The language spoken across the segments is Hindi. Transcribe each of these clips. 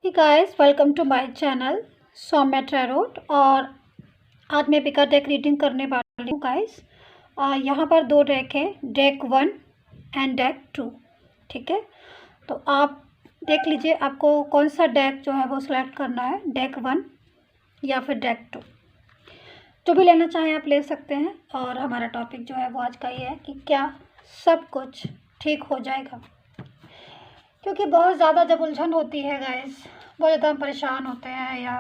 Hey guys, welcome to my channel Saumya tarot. और आज मैं पिका डेक रीडिंग करने वाली हूँ गाइस। यहाँ पर दो डेक है, डेक 1 एंड डेक 2। ठीक है, तो आप देख लीजिए आपको कौन सा डेक जो है वो सिलेक्ट करना है, डेक 1 या फिर डेक 2। जो भी लेना चाहें आप ले सकते हैं। और हमारा टॉपिक जो है वो आज का ये है कि क्या सब कुछ ठीक हो जाएगा। क्योंकि बहुत ज़्यादा जब उलझन होती है गाइस, बहुत ज़्यादा हम परेशान होते हैं, या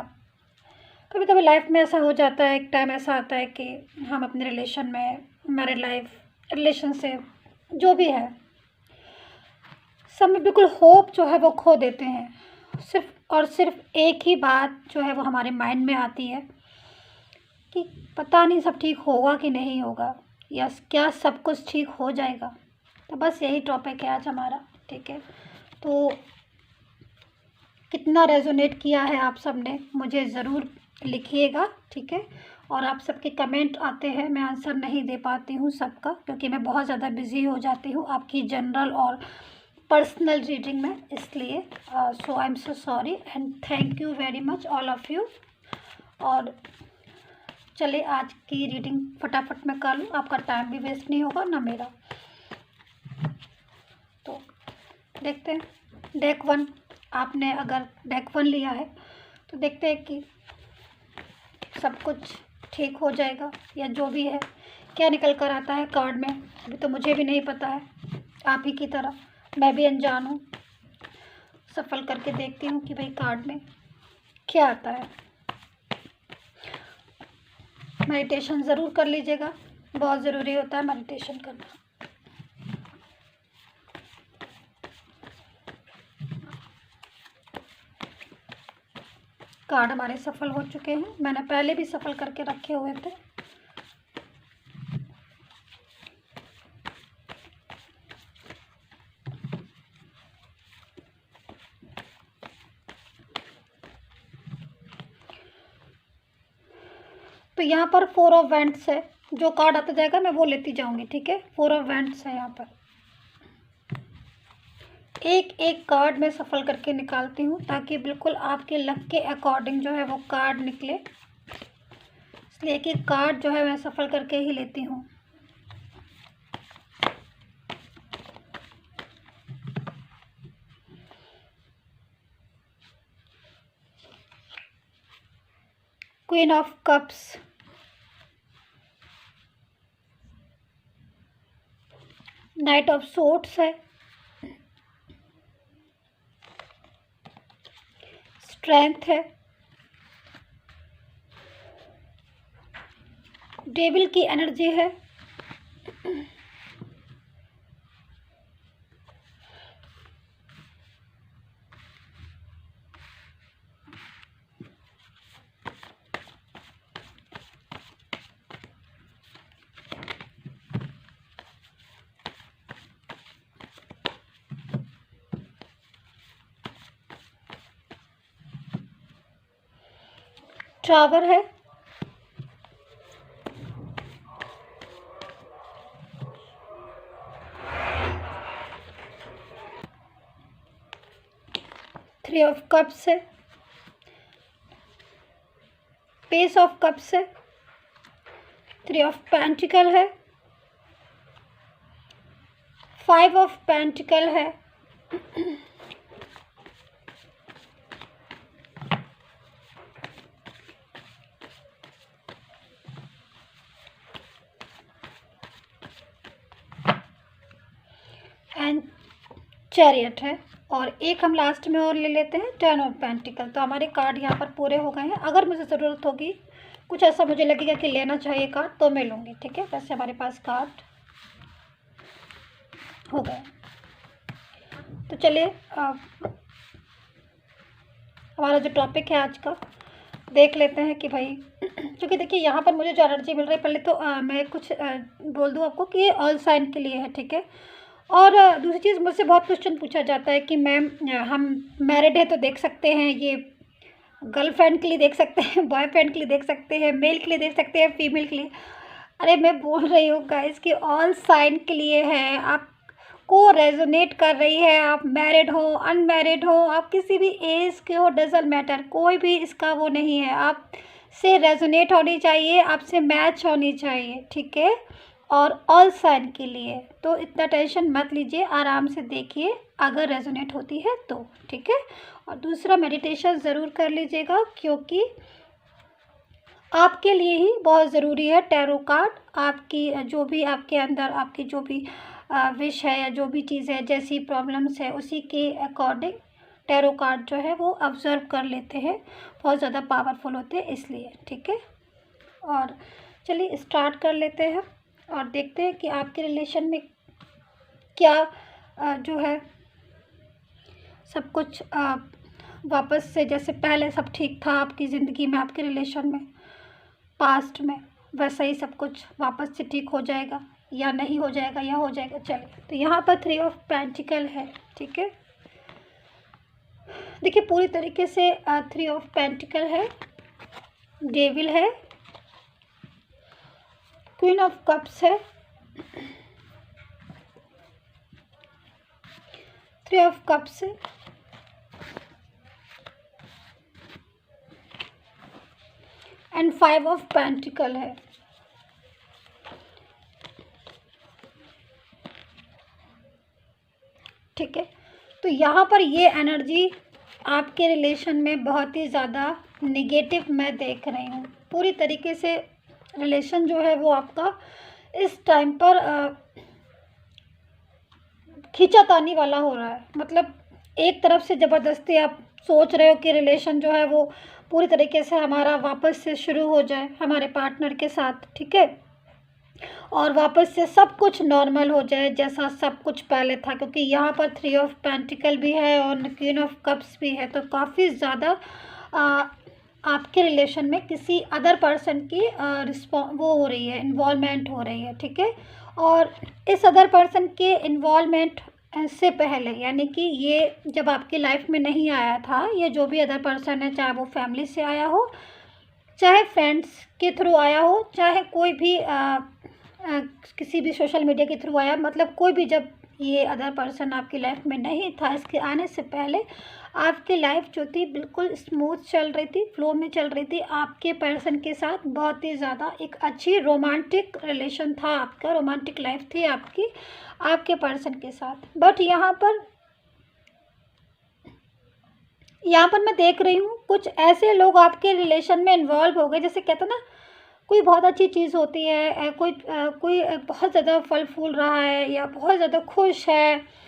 कभी कभी लाइफ में ऐसा हो जाता है, एक टाइम ऐसा आता है कि हम अपने रिलेशन में, मैरिड लाइफ, रिलेशन से जो भी है, सब में बिल्कुल होप जो है वो खो देते हैं। सिर्फ और सिर्फ एक ही बात जो है वो हमारे माइंड में आती है कि पता नहीं सब ठीक होगा कि नहीं होगा, या क्या सब कुछ ठीक हो जाएगा। तो बस यही टॉपिक है आज हमारा। ठीक है, तो कितना रेजोनेट किया है आप सब ने मुझे ज़रूर लिखिएगा। ठीक है, और आप सबके कमेंट आते हैं, मैं आंसर नहीं दे पाती हूँ सबका, क्योंकि मैं बहुत ज़्यादा बिजी हो जाती हूँ आपकी जनरल और पर्सनल रीडिंग में, इसलिए so I am so sorry and thank you very much all of you. और चलिए आज की रीडिंग फटाफट मैं कर लूँ, आपका टाइम भी वेस्ट नहीं होगा ना मेरा। तो देखते हैं डेक 1। आपने अगर डेक 1 लिया है तो देखते हैं कि सब कुछ ठीक हो जाएगा या जो भी है, क्या निकल कर आता है कार्ड में। अभी तो मुझे भी नहीं पता है, आप ही की तरह मैं भी अनजान हूँ। सफल करके देखती हूँ कि भाई कार्ड में क्या आता है। मेडिटेशन ज़रूर कर लीजिएगा, बहुत ज़रूरी होता है मेडिटेशन करना। कार्ड हमारे सफल हो चुके हैं, मैंने पहले भी सफल करके रखे हुए थे। तो यहाँ पर 4 ऑफ वैंड्स है, जो कार्ड आता जाएगा मैं वो लेती जाऊंगी। ठीक है, 4 ऑफ वैंड्स है, यहाँ पर एक एक कार्ड मैं सफल करके निकालती हूँ ताकि बिल्कुल आपके लक के अकॉर्डिंग जो है वो कार्ड निकले, इसलिए एक एक कार्ड जो है मैं सफल करके ही लेती हूँ। Queen of cups, night of swords है, स्ट्रेंथ है, डेविल की एनर्जी है, टावर है, थ्री ऑफ कप्स है, पेस ऑफ कप्स है, थ्री ऑफ पेंटिकल है, 5 ऑफ पेंटिकल है, एंड चैरियट है। और एक हम लास्ट में और ले लेते हैं, 10 ऑफ पेंटिकल। तो हमारे कार्ड यहाँ पर पूरे हो गए हैं। अगर मुझे ज़रूरत होगी, कुछ ऐसा मुझे लगेगा कि लेना चाहिए कार्ड, तो मैं लूँगी। ठीक है, वैसे हमारे पास कार्ड हो गए। तो चलिए हमारा जो टॉपिक है आज का देख लेते हैं कि भाई क्योंकि देखिए यहाँ पर मुझे जो एनर्जी मिल रही है, पहले तो मैं कुछ बोल दूँ आपको कि ये ऑल साइन के लिए है। ठीक है, और दूसरी चीज़, मुझसे बहुत क्वेश्चन पूछा जाता है कि मैम हम मैरिड है तो देख सकते हैं, ये गर्लफ्रेंड के लिए देख सकते हैं, बॉयफ्रेंड के लिए देख सकते हैं, मेल के लिए देख सकते हैं, फीमेल के लिए। अरे मैं बोल रही हूँ गाइस कि ऑल साइन के लिए है। आप आपको रेजोनेट कर रही है, आप मैरिड हो, अनमैरिड हो, आप किसी भी एज के हो, डजंट मैटर, कोई भी इसका वो नहीं है, आप से रेजोनेट होनी चाहिए, आपसे मैच होनी चाहिए, ठीक है। और ऑल साइन के लिए तो इतना टेंशन मत लीजिए, आराम से देखिए अगर रेजोनेट होती है तो, ठीक है। और दूसरा मेडिटेशन ज़रूर कर लीजिएगा, क्योंकि आपके लिए ही बहुत ज़रूरी है टैरो कार्ड। आपकी जो भी आपके अंदर आपकी जो भी विश है या जो भी चीज़ है, जैसी प्रॉब्लम्स है, उसी के अकॉर्डिंग टैरो कार्ड जो है वो ऑब्जर्व कर लेते हैं, बहुत ज़्यादा पावरफुल होते हैं इसलिए, ठीक है। और चलिए स्टार्ट कर लेते हैं और देखते हैं कि आपके रिलेशन में क्या जो है सब कुछ वापस से जैसे पहले सब ठीक था आपकी ज़िंदगी में, आपके रिलेशन में पास्ट में, वैसा ही सब कुछ वापस से ठीक हो जाएगा या नहीं हो जाएगा या हो जाएगा। चलिए, तो यहाँ पर 3 ऑफ पेंटिकल है, ठीक है। देखिए पूरी तरीके से 3 ऑफ पेंटिकल है, डेविल है, क्वीन ऑफ कप्स है, 3 ऑफ कप्स है, एंड 5 ऑफ पेंटिकल है। ठीक है, तो यहाँ पर ये एनर्जी आपके रिलेशन में बहुत ही ज़्यादा नेगेटिव मैं देख रही हूँ। पूरी तरीके से रिलेशन जो है वो आपका इस टाइम पर खींचातानी वाला हो रहा है। मतलब एक तरफ से ज़बरदस्ती आप सोच रहे हो कि रिलेशन जो है वो पूरी तरीके से हमारा वापस से शुरू हो जाए हमारे पार्टनर के साथ, ठीक है, और वापस से सब कुछ नॉर्मल हो जाए जैसा सब कुछ पहले था, क्योंकि यहाँ पर 3 ऑफ पेंटिकल भी है और क्वीन ऑफ कप्स भी है। तो काफ़ी ज़्यादा आपके रिलेशन में किसी अदर पर्सन की वो हो रही है, इन्वॉल्वमेंट हो रही है, ठीक है। और इस अदर पर्सन के इन्वॉल्वमेंट से पहले, यानी कि ये जब आपकी लाइफ में नहीं आया था, ये जो भी अदर पर्सन है, चाहे वो फैमिली से आया हो, चाहे फ्रेंड्स के थ्रू आया हो, चाहे कोई भी किसी भी सोशल मीडिया के थ्रू आया, मतलब कोई भी, जब ये अदर पर्सन आपकी लाइफ में नहीं था, इसके आने से पहले आपकी लाइफ जो थी बिल्कुल स्मूथ चल रही थी, फ्लो में चल रही थी। आपके पर्सन के साथ बहुत ही ज़्यादा एक अच्छी रोमांटिक रिलेशन था आपका, रोमांटिक लाइफ थी आपकी आपके पर्सन के साथ। बट यहाँ पर मैं देख रही हूँ कुछ ऐसे लोग आपके रिलेशन में इन्वॉल्व हो गए, जैसे कहते हैं ना, कोई बहुत अच्छी चीज़ होती है, कोई बहुत ज़्यादा फल फूल रहा है या बहुत ज़्यादा खुश है,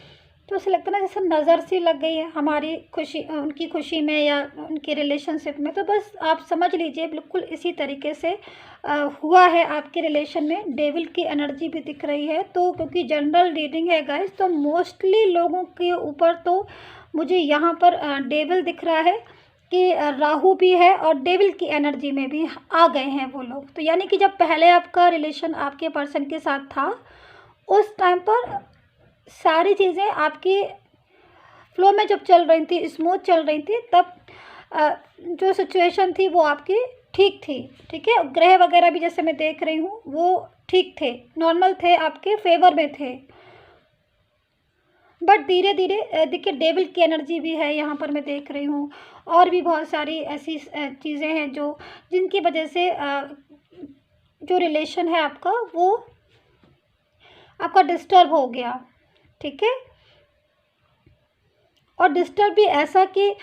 तो उसे लगता है ना जैसे नज़र सी लग गई है हमारी खुशी, उनकी खुशी में या उनके रिलेशनशिप में। तो बस आप समझ लीजिए बिल्कुल इसी तरीके से हुआ है आपके रिलेशन में। डेविल की एनर्जी भी दिख रही है, तो क्योंकि जनरल रीडिंग है गाइस, तो मोस्टली लोगों के ऊपर तो मुझे यहाँ पर डेविल दिख रहा है कि राहु भी है और डेविल की एनर्जी में भी आ गए हैं वो लोग। तो यानी कि जब पहले आपका रिलेशन आपके पर्सन के साथ था, उस टाइम पर सारी चीज़ें आपकी फ्लो में जब चल रही थी, स्मूथ चल रही थी, तब जो सिचुएशन थी वो आपकी ठीक थी, ठीक है। ग्रह वगैरह भी जैसे मैं देख रही हूँ वो ठीक थे, नॉर्मल थे, आपके फेवर में थे। बट धीरे धीरे देखिए डेविल की एनर्जी भी है यहाँ पर मैं देख रही हूँ, और भी बहुत सारी ऐसी चीज़ें हैं जो जिनकी वजह से जो रिलेशन है आपका वो आपका डिस्टर्ब हो गया, ठीक है। और डिस्टर्ब भी ऐसा कि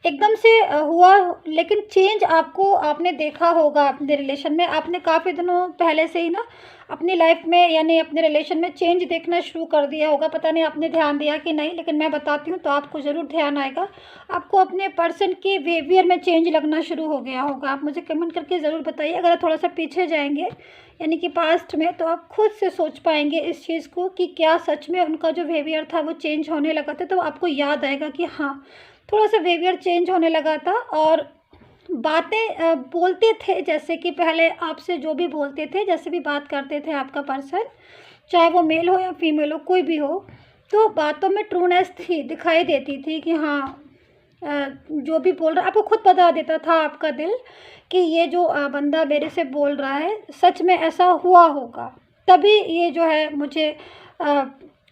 एकदम से हुआ, लेकिन चेंज आपने देखा होगा अपने रिलेशन में। आपने काफ़ी दिनों पहले से ही ना अपनी लाइफ में, यानी अपने रिलेशन में चेंज देखना शुरू कर दिया होगा। पता नहीं आपने ध्यान दिया कि नहीं, लेकिन मैं बताती हूँ तो आपको ज़रूर ध्यान आएगा। आपको अपने पर्सन के बिहेवियर में चेंज लगना शुरू हो गया होगा। आप मुझे कमेंट करके ज़रूर बताइए। अगर आप थोड़ा सा पीछे जाएंगे यानी कि पास्ट में, तो आप खुद से सोच पाएंगे इस चीज़ को कि क्या सच में उनका जो बिहेवियर था वो चेंज होने लगा था। तो आपको याद आएगा कि हाँ, थोड़ा सा बिहेवियर चेंज होने लगा था और बातें बोलते थे, जैसे कि पहले आपसे जो भी बोलते थे, जैसे भी बात करते थे आपका पर्सन, चाहे वो मेल हो या फीमेल हो, कोई भी हो, तो बातों में ट्रूनेस थी, दिखाई देती थी कि हाँ जो भी बोल रहा, आपको खुद बता देता था आपका दिल कि ये जो बंदा मेरे से बोल रहा है सच में ऐसा हुआ होगा, तभी ये जो है मुझे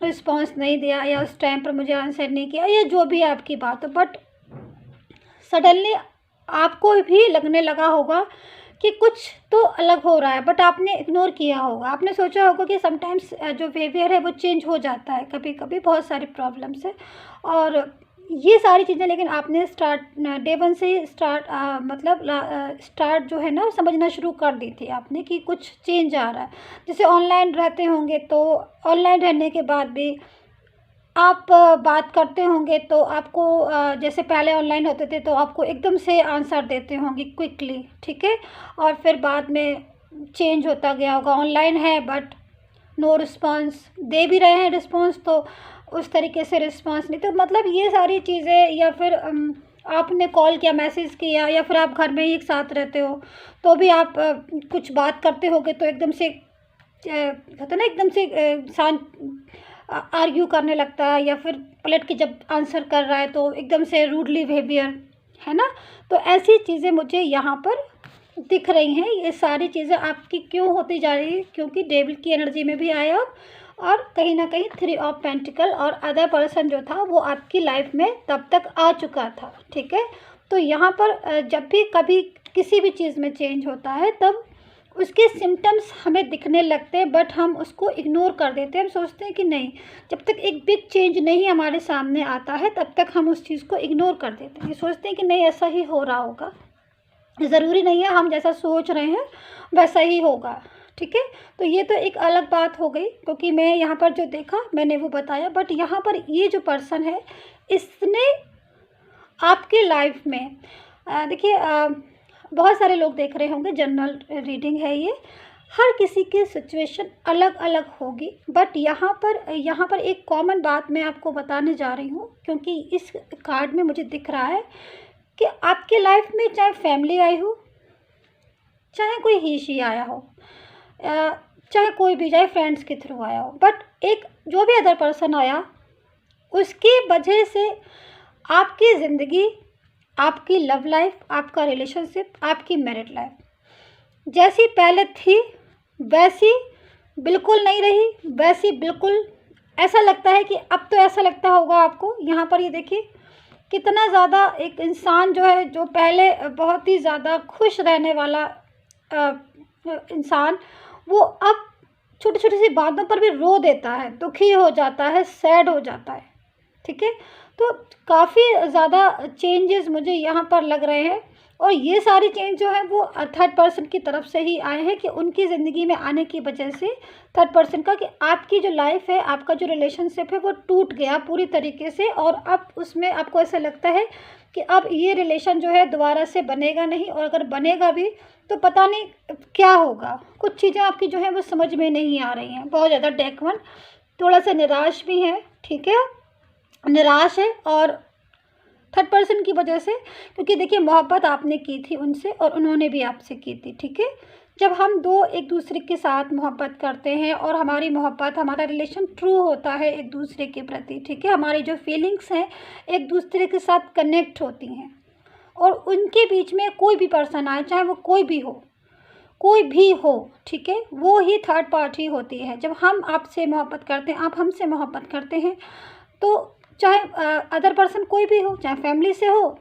रिस्पॉन्स नहीं दिया या उस टाइम पर मुझे आंसर नहीं किया, या जो भी आपकी बात हो, बट सडनली आपको भी लगने लगा होगा कि कुछ तो अलग हो रहा है, बट आपने इग्नोर किया होगा। आपने सोचा होगा कि समटाइम्स जो बिहेवियर है वो चेंज हो जाता है, कभी कभी बहुत सारी प्रॉब्लम्स है और ये सारी चीज़ें, लेकिन आपने स्टार्ट डे वन से ही स्टार्ट जो है ना समझना शुरू कर दी थी आपने कि कुछ चेंज आ रहा है। जैसे ऑनलाइन रहते होंगे तो ऑनलाइन रहने के बाद भी आप बात करते होंगे तो आपको जैसे पहले ऑनलाइन होते थे तो आपको एकदम से आंसर देते होंगे क्विकली, ठीक है, और फिर बाद में चेंज होता गया होगा। ऑनलाइन है बट नो रिस्पांस, दे भी रहे हैं रिस्पांस तो उस तरीके से रिस्पांस नहीं। तो मतलब ये सारी चीज़ें, या फिर आपने कॉल किया, मैसेज किया, या फिर आप घर में ही एक साथ रहते हो तो भी आप कुछ बात करते होगे तो एकदम से होता ना, एकदम से शांत आर्ग्यू करने लगता है, या फिर पलट के जब आंसर कर रहा है तो एकदम से रूडली बिहेवियर, है ना। तो ऐसी चीज़ें मुझे यहाँ पर दिख रही हैं। ये सारी चीज़ें आपकी क्यों होती जा रही है? क्योंकि डेविल की एनर्जी में भी आए आप, और कहीं ना कहीं 3 ऑफ पेंटिकल और अदर पर्सन जो था वो आपकी लाइफ में तब तक आ चुका था, ठीक है। तो यहाँ पर जब भी कभी किसी भी चीज़ में चेंज होता है तब उसके सिम्टम्स हमें दिखने लगते हैं, बट हम उसको इग्नोर कर देते हैं। हम सोचते हैं कि नहीं, जब तक एक बिग चेंज नहीं हमारे सामने आता है तब तक हम उस चीज़ को इग्नोर कर देते हैं। ये सोचते हैं कि नहीं, ऐसा ही हो रहा होगा, ज़रूरी नहीं है हम जैसा सोच रहे हैं वैसा ही होगा, ठीक है। तो ये तो एक अलग बात हो गई, क्योंकि मैं यहाँ पर जो देखा मैंने वो बताया। बट यहाँ पर ये जो पर्सन है इसने आपके लाइफ में देखिए बहुत सारे लोग देख रहे होंगे, जनरल रीडिंग है ये, हर किसी की सिचुएशन अलग अलग होगी। बट यहाँ पर एक कॉमन बात मैं आपको बताने जा रही हूँ, क्योंकि इस कार्ड में मुझे दिख रहा है कि आपके लाइफ में चाहे फैमिली आई हो, चाहे कोई ही शी आया हो, चाहे कोई भी, चाहे फ्रेंड्स के थ्रू आया हो, बट एक जो भी अदर पर्सन आया उसकी वजह से आपकी ज़िंदगी, आपकी लव लाइफ, आपका रिलेशनशिप, आपकी मैरिड लाइफ जैसी पहले थी वैसी बिल्कुल नहीं रही। वैसी बिल्कुल ऐसा लगता है कि अब तो ऐसा लगता होगा आपको। यहाँ पर ये देखिए कितना ज़्यादा एक इंसान जो है, जो पहले बहुत ही ज़्यादा खुश रहने वाला इंसान, वो अब छोटी छोटी सी बातों पर भी रो देता है, दुखी हो जाता है, सैड हो जाता है, ठीक है। तो काफ़ी ज़्यादा चेंजेस मुझे यहाँ पर लग रहे हैं, और ये सारी चेंज जो है वो थर्ड पर्सन की तरफ से ही आए हैं, कि उनकी ज़िंदगी में आने की वजह से थर्ड पर्सन का, कि आपकी जो लाइफ है, आपका जो रिलेशनशिप है वो टूट गया पूरी तरीके से, और अब उसमें आपको ऐसा लगता है कि अब ये रिलेशन जो है दोबारा से बनेगा नहीं, और अगर बनेगा भी तो पता नहीं क्या होगा। कुछ चीज़ें आपकी जो है वो समझ में नहीं आ रही हैं। बहुत ज़्यादा डेक वन थोड़ा सा निराश भी है, ठीक है, निराश है, और थर्ड पर्सन की वजह से, क्योंकि देखिए मोहब्बत आपने की थी उनसे और उन्होंने भी आपसे की थी, ठीक है। जब हम दो एक दूसरे के साथ मोहब्बत करते हैं और हमारी मोहब्बत, हमारा रिलेशन ट्रू होता है एक दूसरे के प्रति, ठीक है, हमारी जो फीलिंग्स हैं एक दूसरे के साथ कनेक्ट होती हैं, और उनके बीच में कोई भी पर्सन आए, चाहे वो कोई भी हो, ठीक है, वो ही थर्ड पार्टी होती है। जब हम आपसे मोहब्बत करते हैं, आप हमसे मोहब्बत करते हैं, तो चाहे अदर पर्सन कोई भी हो, चाहे फैमिली से हो,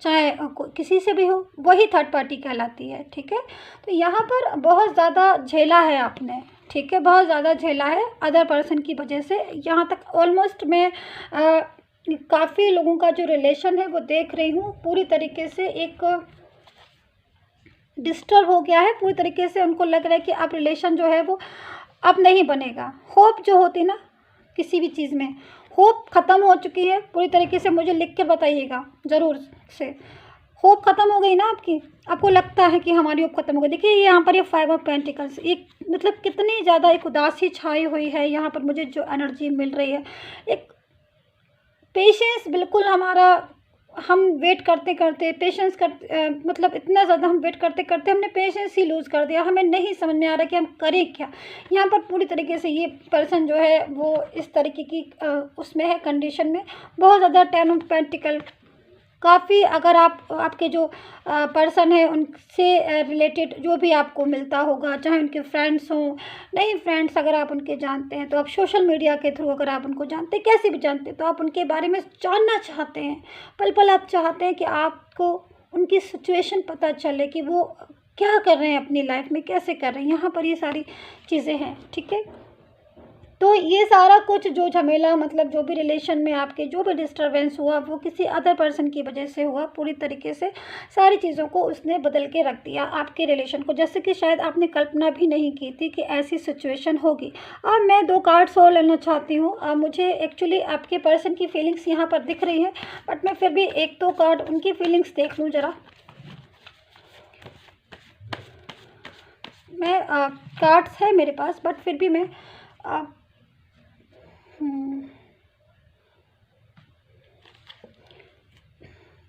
चाहे किसी से भी हो, वही थर्ड पार्टी कहलाती है, ठीक है। तो यहाँ पर बहुत ज़्यादा झेला है आपने, ठीक है, बहुत ज़्यादा झेला है अदर पर्सन की वजह से। यहाँ तक ऑलमोस्ट मैं काफ़ी लोगों का जो रिलेशन है वो देख रही हूँ, पूरी तरीके से एक डिस्टर्ब हो गया है, पूरी तरीके से उनको लग रहा है कि अब रिलेशन जो है वो अब नहीं बनेगा। होप जो होती ना किसी भी चीज़ में, होप ख़त्म हो चुकी है पूरी तरीके से। मुझे लिख कर बताइएगा ज़रूर से, होप ख़त्म हो गई ना आपकी, आपको लगता है कि हमारी होप ख़त्म हो गई। देखिए यहाँ पर ये 5 ऑफ पेंटिकल्स, एक मतलब कितनी ज़्यादा एक उदासी छाई हुई है यहाँ पर, मुझे जो एनर्जी मिल रही है, एक पेशेंस बिल्कुल हमारा, हम वेट करते करते पेशेंस मतलब इतना ज़्यादा हम वेट करते करते हमने पेशेंस ही लूज़ कर दिया। हमें नहीं समझ में आ रहा कि हम करें क्या। यहाँ पर पूरी तरीके से ये पर्सन जो है वो इस तरीके की उसमें है, कंडीशन में, बहुत ज़्यादा 10 ऑफ पेंटिकल काफ़ी अगर आपके जो पर्सन है उनसे रिलेटेड जो भी आपको मिलता होगा, चाहे उनके फ्रेंड्स हों, नहीं फ्रेंड्स अगर आप उनके जानते हैं तो आप सोशल मीडिया के थ्रू अगर आप उनको जानते हैं, कैसे भी जानते हैं, तो आप उनके बारे में जानना चाहते हैं। पल पल आप चाहते हैं कि आपको उनकी सिचुएशन पता चले कि वो क्या कर रहे हैं अपनी लाइफ में, कैसे कर रहे हैं। यहाँ पर ये सारी चीज़ें हैं, ठीक है। तो ये सारा कुछ जो झमेला, मतलब जो भी रिलेशन में आपके जो भी डिस्टरबेंस हुआ वो किसी अदर पर्सन की वजह से हुआ। पूरी तरीके से सारी चीज़ों को उसने बदल के रख दिया आपके रिलेशन को, जैसे कि शायद आपने कल्पना भी नहीं की थी कि ऐसी सिचुएशन होगी। अब मैं 2 कार्ड्स और लेना चाहती हूँ। मुझे एक्चुअली आपके पर्सन की फीलिंग्स यहाँ पर दिख रही हैं, बट मैं फिर भी 1-2 कार्ड उनकी फीलिंग्स देख लूँ ज़रा। मैं कार्ड्स है मेरे पास, बट फिर भी मैं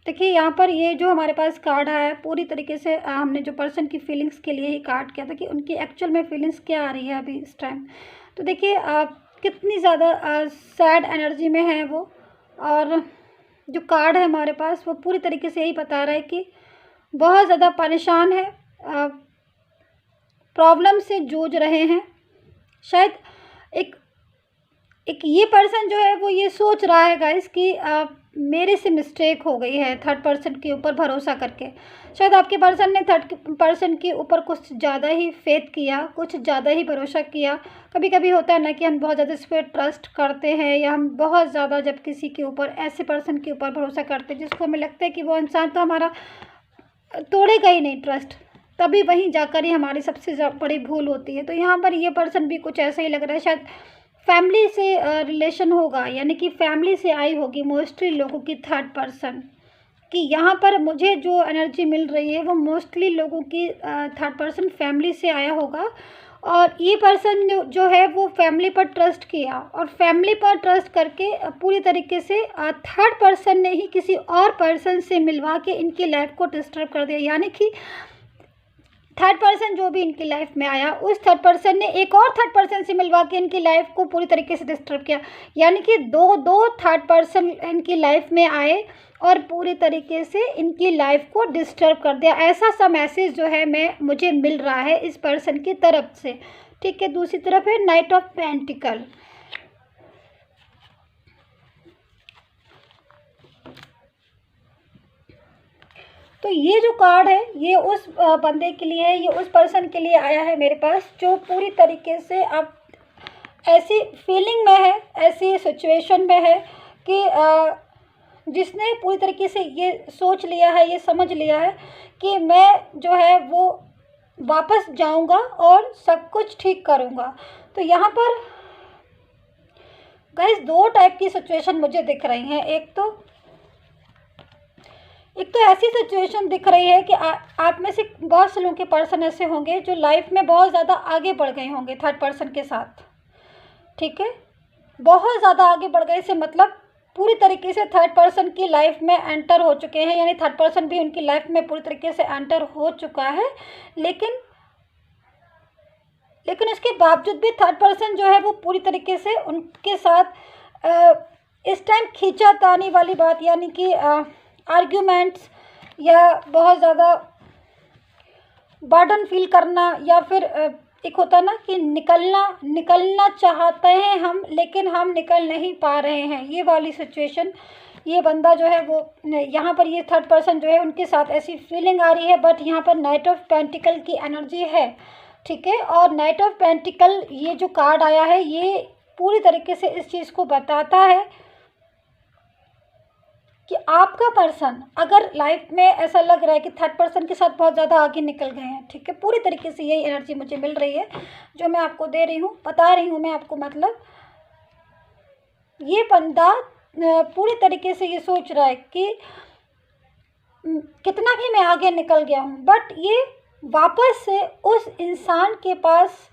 देखिए यहाँ पर ये जो हमारे पास कार्ड आया है, पूरी तरीके से हमने जो पर्सन की फीलिंग्स के लिए ही कार्ड किया था कि उनकी एक्चुअल में फीलिंग्स क्या आ रही है अभी इस टाइम। तो देखिए कितनी ज़्यादा सैड एनर्जी में है वो, और जो कार्ड है हमारे पास वो पूरी तरीके से यही बता रहा है कि बहुत ज़्यादा परेशान है, प्रॉब्लम से जूझ रहे हैं। शायद एक ये पर्सन जो है वो ये सोच रहा है गाइस कि मेरे से मिस्टेक हो गई है थर्ड पर्सन के ऊपर भरोसा करके। शायद आपके पर्सन ने थर्ड पर्सन के ऊपर कुछ ज़्यादा ही फेथ किया, कुछ ज़्यादा ही भरोसा किया। कभी कभी होता है ना कि हम बहुत ज़्यादा इस पर ट्रस्ट करते हैं, या हम बहुत ज़्यादा जब किसी के ऊपर, ऐसे पर्सन के ऊपर भरोसा करते हैं जिसको हमें लगता है कि वो इंसान तो हमारा तोड़ेगा ही नहीं ट्रस्ट, तभी वहीं जाकर ही हमारी सबसे बड़ी भूल होती है। तो यहाँ पर ये पर्सन भी कुछ ऐसा ही लग रहा है। शायद फैमिली से रिलेशन होगा, यानी कि फैमिली से आई होगी मोस्टली लोगों की थर्ड पर्सन कि यहाँ पर मुझे जो एनर्जी मिल रही है वो मोस्टली लोगों की थर्ड पर्सन फैमिली से आया होगा। और ये पर्सन जो है वो फैमिली पर ट्रस्ट किया, और फैमिली पर ट्रस्ट करके पूरी तरीके से थर्ड पर्सन ने ही किसी और पर्सन से मिलवा के इनकी लाइफ को डिस्टर्ब कर दिया। यानी कि थर्ड पर्सन जो भी इनकी लाइफ में आया, उस थर्ड पर्सन ने एक और थर्ड पर्सन से मिलवा के इनकी लाइफ को पूरी तरीके से डिस्टर्ब किया। यानी कि दो थर्ड पर्सन इनकी लाइफ में आए और पूरी तरीके से इनकी लाइफ को डिस्टर्ब कर दिया। ऐसा सा मैसेज जो है मुझे मिल रहा है इस पर्सन की तरफ से, ठीक है। दूसरी तरफ है नाइट ऑफ पेंटिकल। तो ये जो कार्ड है ये उस बंदे के लिए है, ये उस पर्सन के लिए आया है मेरे पास जो पूरी तरीके से अब ऐसी फीलिंग में है, ऐसी सिचुएशन में है कि जिसने पूरी तरीके से ये सोच लिया है, ये समझ लिया है कि मैं जो है वो वापस जाऊंगा और सब कुछ ठीक करूंगा। तो यहाँ पर गाइस 2 टाइप की सिचुएशन मुझे दिख रही हैं। एक तो ऐसी सिचुएशन दिख रही है कि आप में से बहुत से लोगों के पर्सन ऐसे होंगे जो लाइफ में बहुत ज़्यादा आगे बढ़ गए होंगे थर्ड पर्सन के साथ, ठीक है। बहुत ज़्यादा आगे बढ़ गए से मतलब पूरी तरीके से थर्ड पर्सन की लाइफ में एंटर हो चुके हैं, यानी थर्ड पर्सन भी उनकी लाइफ में पूरी तरीके से एंटर हो चुका है। लेकिन उसके बावजूद भी थर्ड पर्सन जो है वो पूरी तरीके से उनके साथ इस टाइम खींचातानी वाली बात, यानी कि आर्ग्यूमेंट्स या बहुत ज़्यादा बर्डन फील करना, या फिर एक होता है ना कि निकलना चाहते हैं हम लेकिन हम निकल नहीं पा रहे हैं, ये वाली सिचुएशन। ये बंदा जो है वो यहाँ पर, ये थर्ड पर्सन जो है उनके साथ ऐसी फीलिंग आ रही है। बट यहाँ पर नाइट ऑफ पेंटिकल की एनर्जी है, ठीक है। और नाइट ऑफ पेंटिकल ये जो कार्ड आया है ये पूरी तरीके से इस चीज़ को बताता है कि आपका पर्सन अगर लाइफ में ऐसा लग रहा है कि थर्ड पर्सन के साथ बहुत ज़्यादा आगे निकल गए हैं, ठीक है। पूरी तरीके से यही एनर्जी मुझे मिल रही है जो मैं आपको दे रही हूँ, बता रही हूँ मैं आपको। मतलब ये बंदा पूरी तरीके से ये सोच रहा है कि कितना भी मैं आगे निकल गया हूँ, बट ये वापस से उस इंसान के पास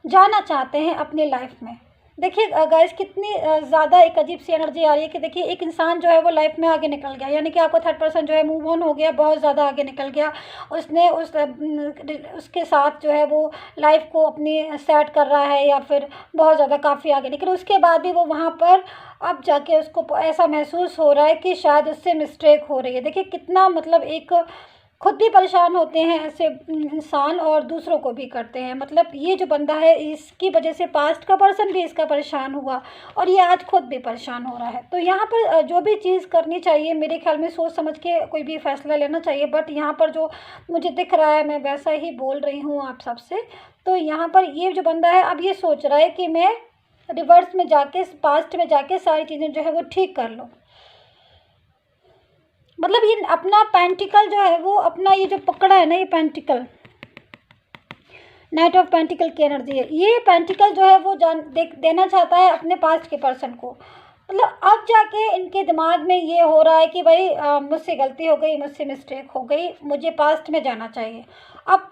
जाना चाहते हैं अपनी लाइफ में। देखिए गाइस कितनी ज़्यादा एक अजीब सी एनर्जी आ रही है कि देखिए एक इंसान जो है वो लाइफ में आगे निकल गया, यानी कि आपका थर्ड पर्सन जो है मूव ऑन हो गया, बहुत ज़्यादा आगे निकल गया। उसने उसके साथ जो है वो लाइफ को अपनी सेट कर रहा है या फिर बहुत ज़्यादा काफ़ी आगे, लेकिन उसके बाद भी वो वहाँ पर अब जाके उसको ऐसा महसूस हो रहा है कि शायद उससे मिस्टेक हो रही है। देखिए कितना मतलब एक खुद भी परेशान होते हैं ऐसे इंसान और दूसरों को भी करते हैं। मतलब ये जो बंदा है इसकी वजह से पास्ट का पर्सन भी इसका परेशान हुआ और ये आज खुद भी परेशान हो रहा है। तो यहाँ पर जो भी चीज़ करनी चाहिए मेरे ख्याल में सोच समझ के कोई भी फैसला लेना चाहिए, बट यहाँ पर जो मुझे दिख रहा है मैं वैसा ही बोल रही हूँ आप सबसे। तो यहाँ पर ये जो बंदा है अब ये सोच रहा है कि मैं रिवर्स में जाके पास्ट में जाके सारी चीज़ें जो है वो ठीक कर लूँ। मतलब ये अपना पेंटिकल जो है वो अपना ये जो पकड़ा है ना, ये पेंटिकल नाइट ऑफ पेंटिकल की एनर्जी है। ये पेंटिकल जो है वो देना चाहता है अपने पास्ट के पर्सन को। मतलब अब जाके इनके दिमाग में ये हो रहा है कि भाई मुझसे गलती हो गई, मुझसे मिस्टेक हो गई, मुझे पास्ट में जाना चाहिए। अब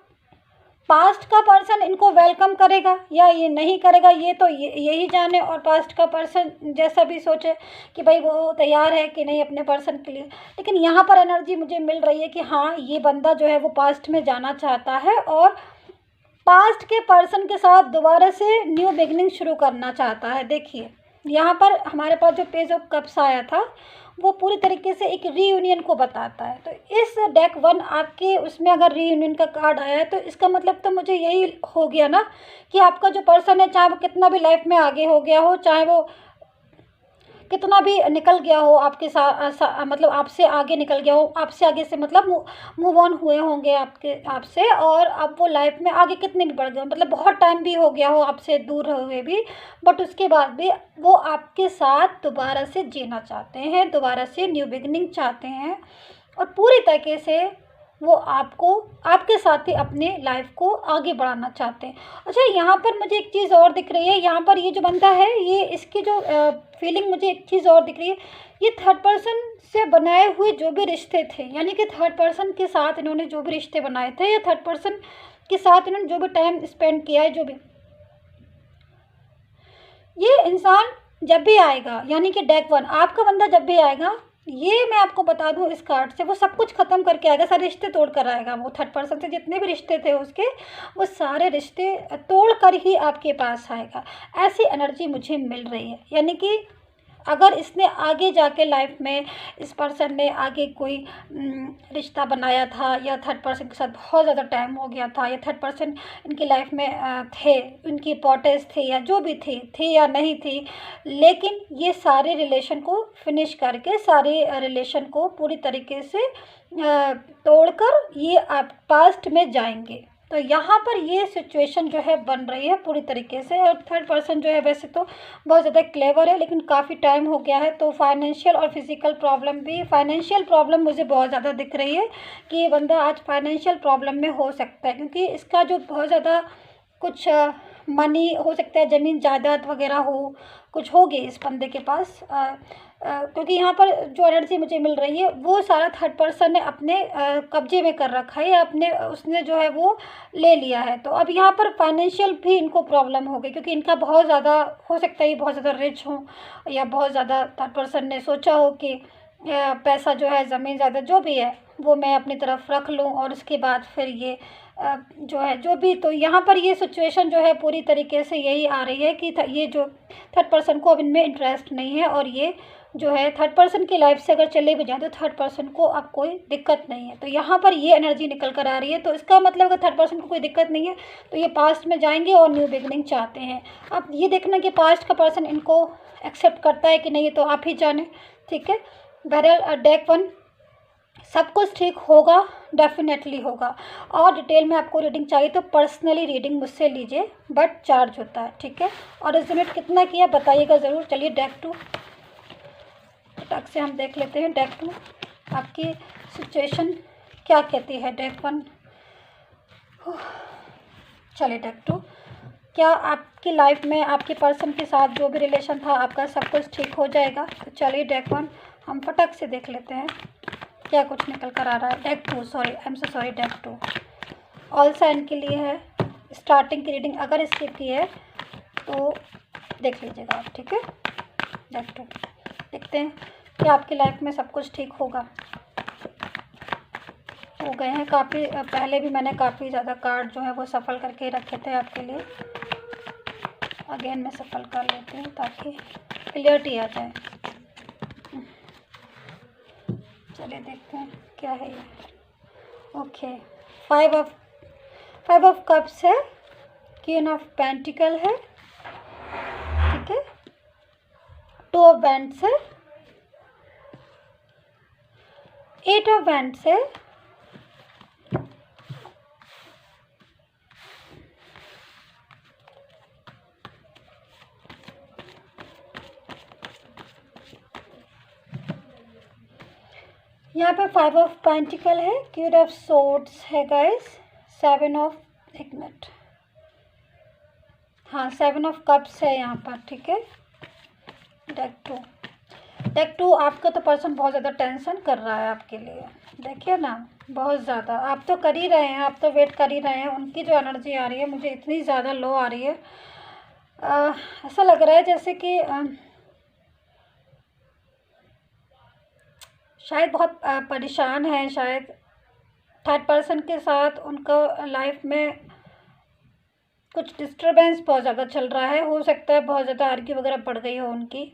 पास्ट का पर्सन इनको वेलकम करेगा या ये नहीं करेगा ये तो यही जाने, और पास्ट का पर्सन जैसा भी सोचे कि भाई वो तैयार है कि नहीं अपने पर्सन के लिए। लेकिन यहाँ पर एनर्जी मुझे मिल रही है कि हाँ ये बंदा जो है वो पास्ट में जाना चाहता है और पास्ट के पर्सन के साथ दोबारा से न्यू बिगनिंग शुरू करना चाहता है। देखिए यहाँ पर हमारे पास जो पेज ऑफ कप्स आया था वो पूरी तरीके से एक रीयूनियन को बताता है। तो इस डेक 1 आपके उसमें अगर रीयूनियन का कार्ड आया है तो इसका मतलब तो मुझे यही हो गया ना कि आपका जो पर्सन है चाहे वो कितना भी लाइफ में आगे हो गया हो, चाहे वो कितना भी निकल गया हो आपके साथ, मतलब आपसे आगे निकल गया हो, आपसे आगे से मतलब मूव ऑन हुए होंगे आपसे, और अब वो लाइफ में आगे कितने भी बढ़ गए, मतलब बहुत टाइम भी हो गया हो आपसे दूर हुए भी, बट उसके बाद भी वो आपके साथ दोबारा से जीना चाहते हैं, दोबारा से न्यू बिगनिंग चाहते हैं और पूरी तरीके से वो आपको आपके साथ ही अपने लाइफ को आगे बढ़ाना चाहते हैं। अच्छा यहाँ पर मुझे एक चीज़ और दिख रही है, यहाँ पर ये जो बंदा है ये इसकी जो फीलिंग मुझे एक चीज़ और दिख रही है, ये थर्ड पर्सन से बनाए हुए जो भी रिश्ते थे, यानी कि थर्ड पर्सन के साथ इन्होंने जो भी रिश्ते बनाए थे या थर्ड पर्सन के साथ इन्होंने जो भी टाइम स्पेंड किया है, जो भी ये इंसान जब भी आएगा, यानी कि डेक 1 आपका बंदा जब भी आएगा, ये मैं आपको बता दूं इस कार्ड से वो सब कुछ ख़त्म करके आएगा, सारे रिश्ते तोड़ कर आएगा। वो थर्ड पर्सन से जितने भी रिश्ते थे उसके, वो सारे रिश्ते तोड़ कर ही आपके पास आएगा। ऐसी एनर्जी मुझे मिल रही है। यानी कि अगर इसने आगे जाके लाइफ में इस पर्सन ने आगे कोई रिश्ता बनाया था या थर्ड पर्सन के साथ बहुत ज़्यादा टाइम हो गया था या थर्ड पर्सन इनकी लाइफ में थे, उनकी इंपॉर्टेंस थे या जो भी थे या नहीं थी, लेकिन ये सारे रिलेशन को फिनिश करके सारे रिलेशन को पूरी तरीके से तोड़कर ये आप पास्ट में जाएंगे। तो यहाँ पर ये सिचुएशन जो है बन रही है पूरी तरीके से। और थर्ड पर्सन जो है वैसे तो बहुत ज़्यादा क्लेवर है, लेकिन काफ़ी टाइम हो गया है, तो फाइनेंशियल और फिजिकल प्रॉब्लम भी, फाइनेंशियल प्रॉब्लम मुझे बहुत ज़्यादा दिख रही है कि ये बंदा आज फाइनेंशियल प्रॉब्लम में हो सकता है, क्योंकि इसका जो बहुत ज़्यादा कुछ मनी हो सकता है, ज़मीन जायदाद वगैरह हो, कुछ होगी इस बंदे के पास, क्योंकि यहाँ पर जो एनर्जी मुझे मिल रही है वो सारा थर्ड पर्सन ने अपने कब्जे में कर रखा है या अपने उसने जो है वो ले लिया है। तो अब यहाँ पर फाइनेंशियल भी इनको प्रॉब्लम हो गई, क्योंकि इनका बहुत ज़्यादा हो सकता है, ये बहुत ज़्यादा रिच हो या बहुत ज़्यादा थर्ड पर्सन ने सोचा हो कि पैसा जो है, ज़मीन ज़्यादा जो भी है वो मैं अपनी तरफ रख लूँ और उसके बाद फिर ये जो है जो भी। तो यहाँ पर ये सिचुएशन जो है पूरी तरीके से यही आ रही है कि ये जो थर्ड पर्सन को अब इनमें इंटरेस्ट नहीं है, और ये जो है थर्ड पर्सन की लाइफ से अगर चले भी जाए तो थर्ड पर्सन को अब कोई दिक्कत नहीं है। तो यहाँ पर ये एनर्जी निकल कर आ रही है। तो इसका मतलब अगर थर्ड पर्सन को कोई दिक्कत नहीं है तो ये पास्ट में जाएंगे और न्यू बिगनिंग चाहते हैं। अब ये देखना कि पास्ट का पर्सन इनको एक्सेप्ट करता है कि नहीं, तो आप ही जाने। ठीक है, बहरहाल डेक 1 सब कुछ ठीक होगा, डेफिनेटली होगा। और डिटेल में आपको रीडिंग चाहिए तो पर्सनली रीडिंग मुझसे लीजिए, बट चार्ज होता है। ठीक है, और एस्टिमेट कितना किया बताइएगा ज़रूर। चलिए डेक 2 टक से हम देख लेते हैं। डेक 2 आपकी सिचुएशन क्या कहती है। डेक 1 चलिए डेक 2, क्या आपकी लाइफ में आपके पर्सन के साथ जो भी रिलेशन था आपका सब कुछ ठीक हो जाएगा। तो चलिए डेक 1 हम फटक से देख लेते हैं क्या कुछ निकल कर आ रहा है। Deck 2 sorry, I am so sorry, deck 2 all sign के लिए है। स्टार्टिंग की रीडिंग अगर स्किप की है तो देख लीजिएगा आप, ठीक है। डेक 2 देखते हैं कि आपकी लाइफ में सब कुछ ठीक होगा। हो गए हैं काफ़ी, पहले भी मैंने काफ़ी ज़्यादा कार्ड जो है वो सफल करके रखे थे आपके लिए। अगेन मैं सफल कर लेती हूँ ताकि क्लियरिटी आ जाए। चलिए देखते हैं क्या है ये। ओके, फाइव ऑफ कप्स है, क्वीन ऑफ पेंटिकल है, ठीक है, 2 ऑफ बैंड्स है, 8 ऑफ बैंड्स है, यहाँ पे 5 ऑफ पेंटिकल है, क्वीन ऑफ सोर्ड्स है गाइस, 7 ऑफ, एक मिनट, हाँ 7 ऑफ कप्स है यहाँ पर, ठीक है। डेक टू आपका तो पर्सन बहुत ज़्यादा टेंशन कर रहा है आपके लिए, देखिए ना, बहुत ज़्यादा। आप तो कर ही रहे हैं, आप तो वेट कर ही रहे हैं। उनकी जो एनर्जी आ रही है मुझे इतनी ज़्यादा लो आ रही है, ऐसा लग रहा है जैसे कि शायद बहुत परेशान है, शायद थर्ड पर्सन के साथ उनका लाइफ में कुछ डिस्टरबेंस बहुत ज़्यादा चल रहा है। हो सकता है बहुत ज़्यादा आर्ग्यू वगैरह पड़ गई हो उनकी,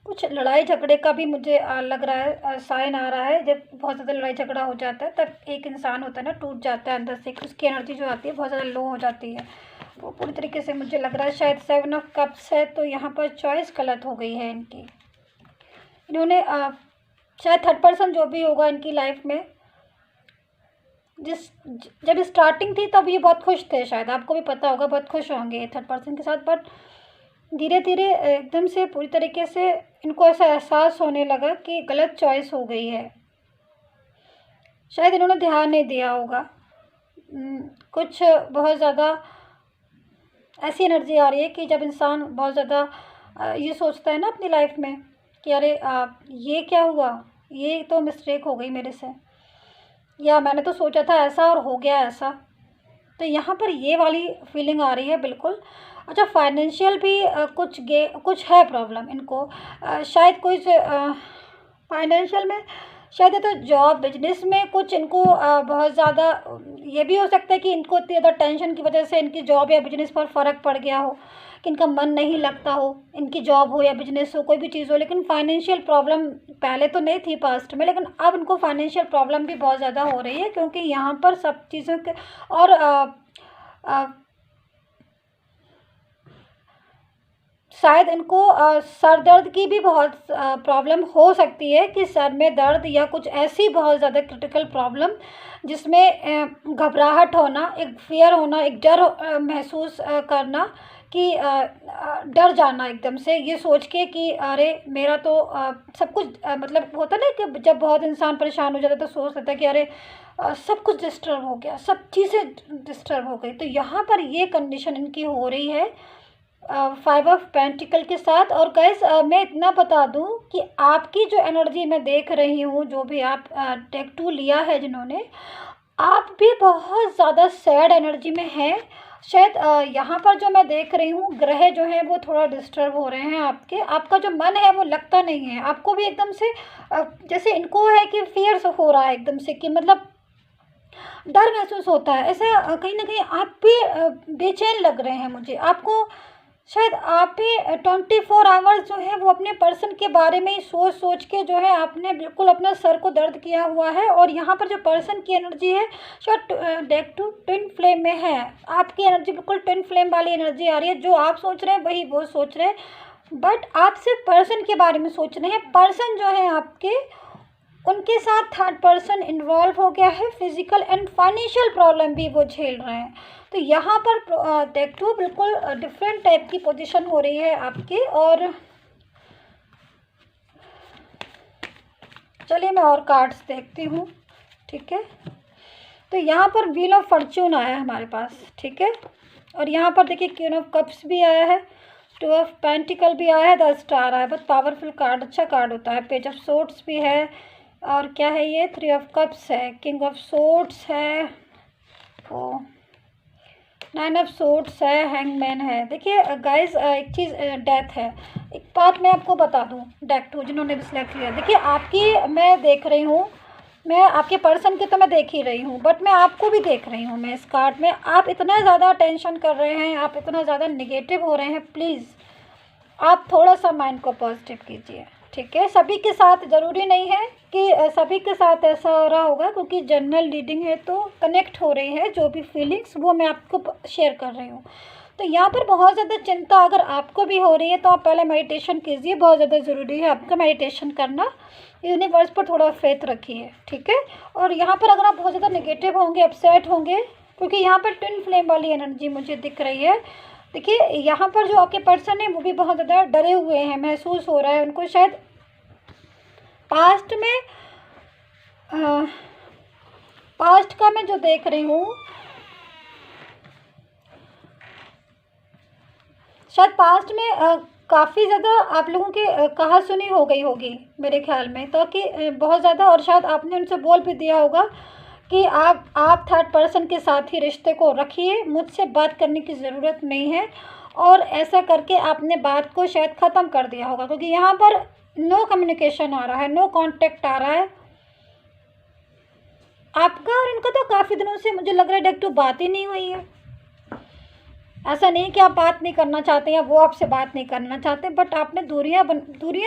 कुछ लड़ाई झगड़े का भी मुझे लग रहा है, साइन आ रहा है। जब बहुत ज़्यादा लड़ाई झगड़ा हो जाता है तब एक इंसान होता है ना, टूट जाता है अंदर से, उसकी एनर्जी जो आती है बहुत ज़्यादा लो हो जाती है। वो पूरी तरीके से मुझे लग रहा है शायद 7 ऑफ कप्स है, तो यहाँ पर चॉइस गलत हो गई है इनकी। इन्होंने शायद थर्ड पर्सन जो भी होगा इनकी लाइफ में, जब स्टार्टिंग थी तब ये बहुत खुश थे, शायद आपको भी पता होगा, बहुत खुश होंगे थर्ड पर्सन के साथ। बट धीरे धीरे एकदम से पूरी तरीके से इनको ऐसा एहसास होने लगा कि गलत चॉइस हो गई है। शायद इन्होंने ध्यान नहीं दिया होगा। कुछ बहुत ज़्यादा ऐसी एनर्जी आ रही है कि जब इंसान बहुत ज़्यादा ये सोचता है ना अपनी लाइफ में कि अरे ये क्या हुआ, ये तो मिस्टेक हो गई मेरे से, या मैंने तो सोचा था ऐसा और हो गया ऐसा, तो यहाँ पर ये वाली फीलिंग आ रही है बिल्कुल। अच्छा, फाइनेंशियल भी कुछ है प्रॉब्लम इनको, शायद कुछ फाइनेंशियल में, शायद तो जॉब बिजनेस में कुछ इनको बहुत ज़्यादा, ये भी हो सकता है कि इनको इतनी ज़्यादा टेंशन की वजह से इनकी जॉब या बिजनेस पर फ़र्क पड़ गया हो, कि इनका मन नहीं लगता हो, इनकी जॉब हो या बिजनेस हो, कोई भी चीज़ हो। लेकिन फाइनेंशियल प्रॉब्लम पहले तो नहीं थी पास्ट में, लेकिन अब इनको फाइनेंशियल प्रॉब्लम भी बहुत ज़्यादा हो रही है, क्योंकि यहाँ पर सब चीज़ों के और शायद इनको सर दर्द की भी बहुत प्रॉब्लम हो सकती है, कि सर में दर्द या कुछ ऐसी बहुत ज़्यादा क्रिटिकल प्रॉब्लम जिसमें घबराहट होना, एक फियर होना, एक डर महसूस करना, कि डर जाना एकदम से ये सोच के कि अरे मेरा तो सब कुछ मतलब होता ना कि जब बहुत इंसान परेशान हो जाता है तो सोच लेता है कि अरे सब कुछ डिस्टर्ब हो गया, सब चीज़ें डिस्टर्ब हो गई। तो यहाँ पर ये कंडीशन इनकी हो रही है 5 ऑफ पेंटिकल के साथ। और गैस मैं इतना बता दूं कि आपकी जो एनर्जी मैं देख रही हूँ, जो भी आप डेक 2 लिया है जिन्होंने, आप भी बहुत ज़्यादा सैड एनर्जी में हैं। शायद यहाँ पर जो मैं देख रही हूँ ग्रह जो हैं वो थोड़ा डिस्टर्ब हो रहे हैं आपके, आपका जो मन है वो लगता नहीं है आपको भी एकदम से, जैसे इनको है कि फियर हो रहा है एकदम से, कि मतलब डर महसूस होता है ऐसा, कहीं ना कहीं आप भी बेचैन लग रहे हैं मुझे। आपको शायद आप ही 24 आवर्स जो है वो अपने पर्सन के बारे में ही सोच सोच के जो है आपने बिल्कुल अपना सर को दर्द किया हुआ है। और यहाँ पर जो पर्सन की एनर्जी है शायद डेक 2 ट्विन फ्लेम में है, आपकी एनर्जी बिल्कुल ट्विन फ्लेम वाली एनर्जी आ रही है। जो आप सोच रहे हैं वही वो सोच रहे हैं, बट आप सिर्फ पर्सन के बारे में सोच रहे हैं। पर्सन जो है आपके, उनके साथ थर्ड पर्सन इन्वॉल्व हो गया है, फिजिकल एंड फाइनेंशियल प्रॉब्लम भी वो झेल रहे हैं। तो यहाँ पर डेक 2 बिल्कुल डिफरेंट टाइप की पोजीशन हो रही है आपकी। और चलिए मैं और कार्ड्स देखती हूँ, ठीक है। तो यहाँ पर व्हील ऑफ फॉर्च्यून आया है हमारे पास, ठीक है। और यहाँ पर देखिए क्वीन ऑफ कप्स भी आया है, 2 ऑफ पेंटिकल भी आया है, द स्टार आया है। बहुत पावरफुल कार्ड, अच्छा कार्ड होता है। पेज ऑफ सोर्ड्स भी है, और क्या है ये 3 ऑफ कप्स है, किंग ऑफ सोर्ड्स है, 9 ऑफ सोर्ड्स है, हैंगमैन है। देखिए गाइस, एक चीज़ डेथ है। एक बात मैं आपको बता दूं, डेक 2 जिन्होंने भी सिलेक्ट किया, देखिए आपकी मैं देख रही हूँ, मैं आपके पर्सन की तो मैं देख ही रही हूँ, बट मैं आपको भी देख रही हूँ। मैं इस कार्ड में आप इतना ज़्यादा टेंशन कर रहे हैं, आप इतना ज़्यादा निगेटिव हो रहे हैं। प्लीज़ आप थोड़ा सा माइंड को पॉजिटिव कीजिए, ठीक है। सभी के साथ ज़रूरी नहीं है कि सभी के साथ ऐसा हो रहा होगा, क्योंकि जनरल रीडिंग है तो कनेक्ट हो रही है जो भी फीलिंग्स, वो मैं आपको शेयर कर रही हूँ। तो यहाँ पर बहुत ज़्यादा चिंता अगर आपको भी हो रही है तो आप पहले मेडिटेशन कीजिए, बहुत ज़्यादा ज़रूरी है आपका मेडिटेशन करना। यूनिवर्स पर थोड़ा फेथ रखिए, ठीक है। और यहाँ पर अगर आप बहुत ज़्यादा नेगेटिव होंगे, अपसेट होंगे, क्योंकि यहाँ पर ट्विन फ्लेम वाली एनर्जी मुझे दिख रही है। देखिए यहाँ पर जो आपके पर्सन है वो भी बहुत ज़्यादा डरे हुए हैं, महसूस हो रहा है उनको शायद पास्ट का मैं जो देख रही हूँ, शायद पास्ट में काफ़ी ज़्यादा आप लोगों की कहा सुनी हो गई होगी मेरे ख्याल में, तो कि बहुत ज़्यादा, और शायद आपने उनसे बोल भी दिया होगा कि आप थर्ड पर्सन के साथ ही रिश्ते को रखिए, मुझसे बात करने की ज़रूरत नहीं है। और ऐसा करके आपने बात को शायद ख़त्म कर दिया होगा, क्योंकि यहाँ पर नो कम्युनिकेशन आ रहा है, नो कांटेक्ट आ रहा है आपका और इनका। तो काफ़ी दिनों से मुझे लग रहा है डेक 2 बात ही नहीं हुई है। ऐसा नहीं कि आप बात नहीं करना चाहते या वो आपसे बात नहीं करना चाहते, बट आपने दूरियां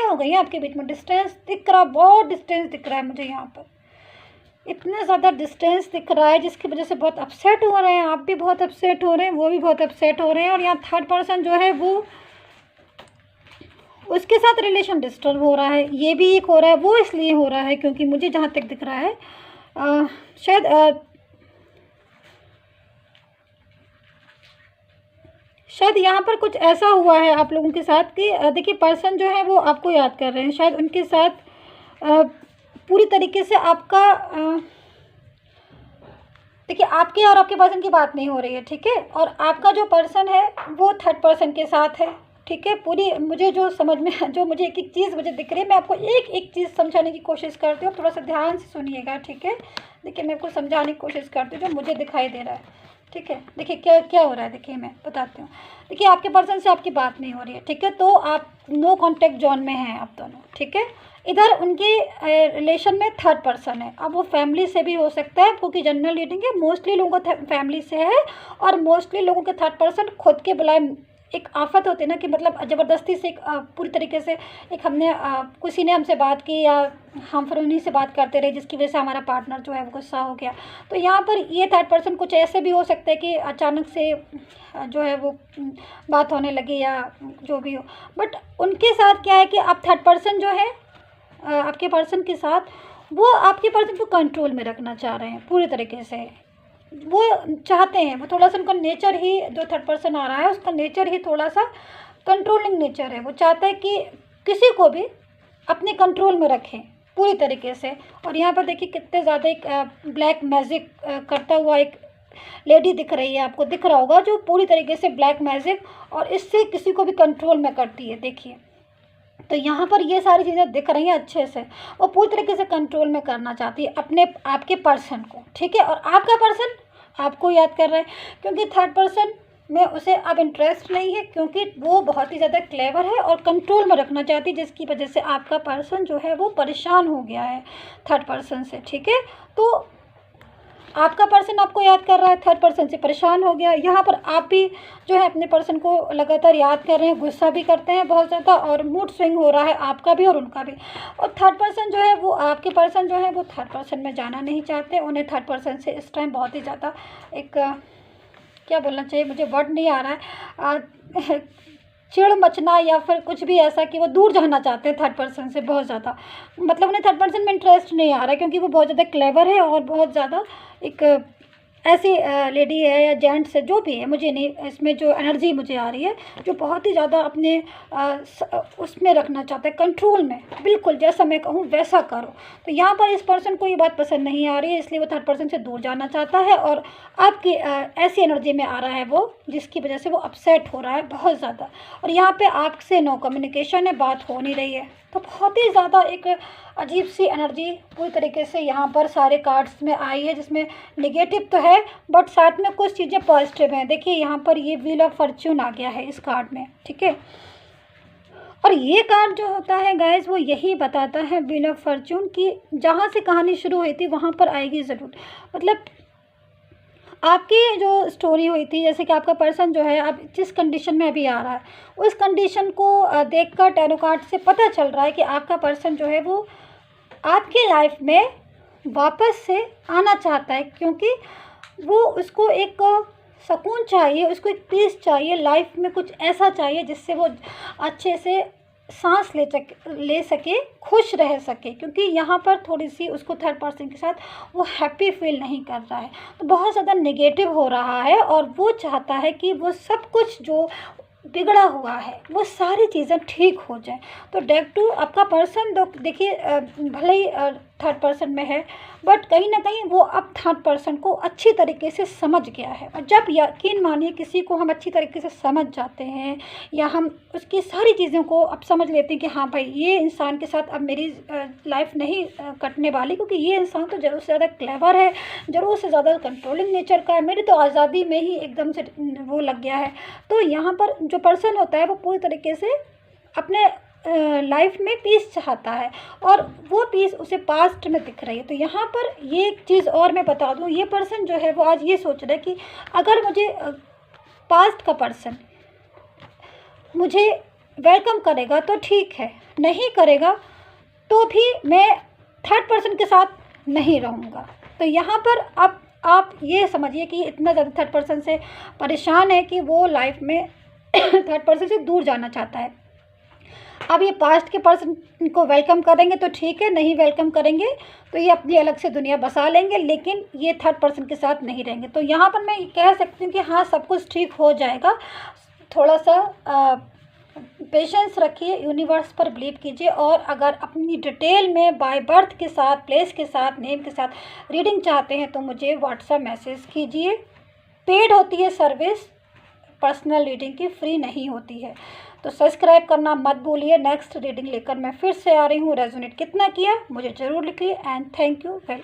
हो गई हैं आपके बीच में, डिस्टेंस दिख रहा, बहुत डिस्टेंस दिख रहा है मुझे यहाँ पर, इतना ज़्यादा डिस्टेंस दिख रहा है जिसकी वजह से बहुत अपसेट हो रहे हैं। आप भी बहुत अपसेट हो रहे हैं, वो भी बहुत अपसेट हो रहे हैं। और यहाँ थर्ड पर्सन जो है वो, उसके साथ रिलेशन डिस्टर्ब हो रहा है, ये भी एक हो रहा है। वो इसलिए हो रहा है क्योंकि मुझे जहाँ तक दिख रहा है शायद यहाँ पर कुछ ऐसा हुआ है आप लोगों के साथ कि देखिए पर्सन जो है वो आपको याद कर रहे हैं, शायद उनके साथ पूरी तरीके से आपका देखिए आपके और आपके पर्सन की बात नहीं हो रही है, ठीक है। और आपका जो पर्सन है वो थर्ड पर्सन के साथ है, ठीक है। पूरी मुझे जो समझ में, जो मुझे एक एक चीज़ मुझे दिख रही है, मैं आपको एक एक चीज़ समझाने की कोशिश करती हूँ, थोड़ा सा ध्यान से सुनिएगा, ठीक है। देखिए मैं आपको समझाने की कोशिश करती हूँ जो मुझे दिखाई दे रहा है, ठीक है। देखिए क्या क्या हो रहा है, देखिए मैं बताती हूँ। देखिए आपके पर्सन से आपकी बात नहीं हो रही है, ठीक है, तो आप नो कॉन्टेक्ट जोन में हैं आप दोनों, ठीक है। इधर उनके रिलेशन में थर्ड पर्सन है, अब वो फैमिली से भी हो सकता है, क्योंकि जनरल रीडिंग है, मोस्टली लोगों को फैमिली से है। और मोस्टली लोगों के थर्ड पर्सन खुद के बुलाए, एक आफत होती है ना कि मतलब ज़बरदस्ती से एक पूरी तरीके से एक हमने किसी ने हमसे बात की या हम फिर उन्हीं से बात करते रहे, जिसकी वजह से हमारा पार्टनर जो है वो गुस्सा हो गया। तो यहाँ पर ये थर्ड पर्सन कुछ ऐसे भी हो सकते हैं कि अचानक से जो है वो बात होने लगी या जो भी हो। बट उनके साथ क्या है कि आप थर्ड पर्सन जो है आपके पर्सन के साथ, वो आपके पर्सन को कंट्रोल में रखना चाह रहे हैं पूरी तरीके से, वो चाहते हैं, वो थोड़ा सा उनका नेचर ही, जो थर्ड पर्सन आ रहा है उसका नेचर ही थोड़ा सा कंट्रोलिंग नेचर है। वो चाहता है कि किसी को भी अपने कंट्रोल में रखें पूरी तरीके से। और यहाँ पर देखिए कितने ज़्यादा एक ब्लैक मैजिक करता हुआ एक लेडी दिख रही है, आपको दिख रहा होगा, जो पूरी तरीके से ब्लैक मैजिक और इससे किसी को भी कंट्रोल में करती है। देखिए तो यहाँ पर ये सारी चीज़ें दिख रही हैं अच्छे से, वो पूरी तरीके से कंट्रोल में करना चाहती है अपने आपके पर्सन को, ठीक है। और आपका पर्सन आपको याद कर रहा है, क्योंकि थर्ड पर्सन में उसे अब इंटरेस्ट नहीं है, क्योंकि वो बहुत ही ज़्यादा क्लेवर है और कंट्रोल में रखना चाहती है, जिसकी वजह से आपका पर्सन जो है वो परेशान हो गया है थर्ड पर्सन से, ठीक है। तो आपका पर्सन आपको याद कर रहा है, थर्ड पर्सन से परेशान हो गया। यहाँ पर आप भी जो है अपने पर्सन को लगातार याद कर रहे हैं, गुस्सा भी करते हैं बहुत ज़्यादा, और मूड स्विंग हो रहा है आपका भी और उनका भी। और थर्ड पर्सन जो है वो, आपके पर्सन जो है वो थर्ड पर्सन में जाना नहीं चाहते, उन्हें थर्ड पर्सन से इस टाइम बहुत ही ज़्यादा एक क्या बोलना चाहिए, मुझे वर्ड नहीं आ रहा है, चिड़ मचना या फिर कुछ भी ऐसा कि वो दूर जाना चाहते हैं थर्ड पर्सन से बहुत ज़्यादा। मतलब उन्हें थर्ड पर्सन में इंटरेस्ट नहीं आ रहा है, क्योंकि वो बहुत ज़्यादा क्लेवर है और बहुत ज़्यादा एक ऐसी लेडी है या जेंट्स है, जो भी है, मुझे नहीं, इसमें जो एनर्जी मुझे आ रही है, जो बहुत ही ज़्यादा अपने उसमें रखना चाहता है, कंट्रोल में, बिल्कुल जैसा मैं कहूँ वैसा करो। तो यहाँ पर इस पर्सन को ये बात पसंद नहीं आ रही है, इसलिए वो थर्ड पर्सन से दूर जाना चाहता है और आपकी ऐसी एनर्जी में आ रहा है वो, जिसकी वजह से वो अपसेट हो रहा है बहुत ज़्यादा। और यहाँ पर आपसे नो कम्युनिकेशन है, बात हो नहीं रही है। तो बहुत ही ज़्यादा एक अजीब सी एनर्जी पूरी तरीके से यहाँ पर सारे कार्ड्स में आई है, जिसमें नेगेटिव तो है है बट साथ में कुछ चीज़ें पॉजिटिव हैं। देखिए यहाँ पर ये व्हील ऑफ फॉर्च्यून आ गया है इस कार्ड में, ठीक है। और ये कार्ड जो होता है गाइस वो यही बताता है व्हील ऑफ फॉर्च्यून की जहाँ से कहानी शुरू हुई थी वहाँ पर आएगी ज़रूर। मतलब आपकी जो स्टोरी हुई थी, जैसे कि आपका पर्सन जो है अब जिस कंडीशन में अभी आ रहा है उस कंडीशन को देखकर टैरो कार्ड से पता चल रहा है कि आपका पर्सन जो है वो आपकी लाइफ में वापस से आना चाहता है, क्योंकि वो उसको एक सुकून चाहिए, उसको एक पीस चाहिए, लाइफ में कुछ ऐसा चाहिए जिससे वो अच्छे से सांस ले सके, खुश रह सके। क्योंकि यहाँ पर थोड़ी सी उसको थर्ड पर्सन के साथ वो हैप्पी फील नहीं कर रहा है, तो बहुत ज़्यादा नेगेटिव हो रहा है और वो चाहता है कि वो सब कुछ जो बिगड़ा हुआ है वो सारी चीज़ें ठीक हो जाए। तो डेक 2 आपका पर्सन देखिए भले ही थर्ड पर्सन में है बट कहीं ना कहीं वो अब थर्ड पर्सन को अच्छी तरीके से समझ गया है। और जब यकीन मानिए किसी को हम अच्छी तरीके से समझ जाते हैं या हम उसकी सारी चीज़ों को अब समझ लेते हैं कि हाँ भाई ये इंसान के साथ अब मेरी लाइफ नहीं कटने वाली, क्योंकि ये इंसान तो ज़रूर से ज़्यादा क्लेवर है, ज़रूर से ज़्यादा कंट्रोलिंग नेचर का है, मेरी तो आज़ादी में ही एकदम से वो लग गया है। तो यहाँ पर जो पर्सन होता है वो पूरी तरीके से अपने लाइफ में पीस चाहता है और वो पीस उसे पास्ट में दिख रही है। तो यहाँ पर ये एक चीज़ और मैं बता दूँ, ये पर्सन जो है वो आज ये सोच रहा है कि अगर मुझे पास्ट का पर्सन मुझे वेलकम करेगा तो ठीक है, नहीं करेगा तो भी मैं थर्ड पर्सन के साथ नहीं रहूँगा। तो यहाँ पर अब आप ये समझिए कि इतना ज़्यादा थर्ड पर्सन से परेशान है कि वो लाइफ में थर्ड पर्सन से दूर जाना चाहता है। अब ये पास्ट के पर्सन को वेलकम करेंगे तो ठीक है, नहीं वेलकम करेंगे तो ये अपनी अलग से दुनिया बसा लेंगे, लेकिन ये थर्ड पर्सन के साथ नहीं रहेंगे। तो यहाँ पर मैं कह सकती हूँ कि हाँ सब कुछ ठीक हो जाएगा। थोड़ा सा पेशेंस रखिए, यूनिवर्स पर बिलीव कीजिए और अगर अपनी डिटेल में बाय बर्थ के साथ, प्लेस के साथ, नेम के साथ रीडिंग चाहते हैं तो मुझे व्हाट्सएप मैसेज कीजिए। पेड होती है सर्विस, पर्सनल रीडिंग की फ्री नहीं होती है। तो सब्सक्राइब करना मत भूलिए। नेक्स्ट रीडिंग लेकर मैं फिर से आ रही हूँ। रेजोनेट कितना किया मुझे ज़रूर लिखिए एंड थैंक यू वेरी